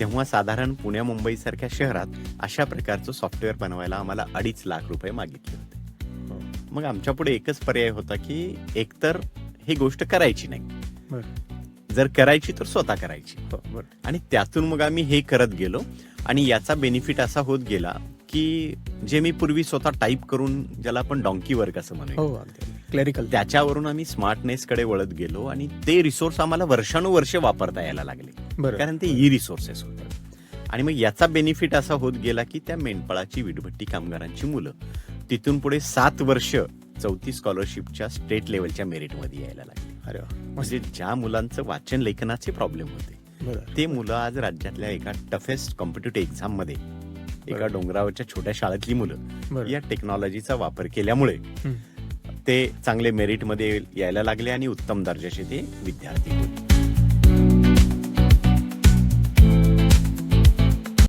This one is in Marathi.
तेव्हा साधारण पुण्या मुंबई सारख्या शहरात अशा प्रकारचं सॉफ्टवेअर बनवायला आम्हाला 2.5 लाख रुपये मागितले होते. मग आमच्या पुढे एकच पर्याय होता की एकतर ही गोष्ट करायची नाही, जर करायची तर स्वतः करायची. आणि त्यातून मग आम्ही हे करत गेलो आणि याचा बेनिफिट असा होत गेला की जे मी पूर्वी स्वतः टाईप करून, ज्याला आपण डॉंकी वर्क असं म्हणूया, क्लेरिकल, त्याच्यावरून आम्ही स्मार्टनेसकडे वळत गेलो आणि ते रिसोर्स आम्हाला वर्षानुवर्षे वापरता यायला लागले, कारण ते ई रिसोर्सेस होते. आणि मग याचा बेनिफिट असा होत गेला की त्या मेंढपाळाची वीटभट्टी कामगारांची मुलं तिथून पुढे 7 वर्ष 34 स्कॉलरशिपच्या स्टेट लेवलच्या मेरिटमध्ये यायला लागली. अरे वा. म्हणजे ज्या मुलांचं वाचन लेखनाचे प्रॉब्लेम होते ते मुलं आज राज्यातल्या एका टफेस्ट कॉम्पिटिटिव्ह एक्झाम मध्ये, एका डोंगरावरच्या छोट्या शाळेतली मुलं या टेक्नॉलॉजीचा वापर केल्यामुळे ते चांगले मेरिटमध्ये यायला लागले आणि उत्तम दर्जाचे ते विद्यार्थी होते.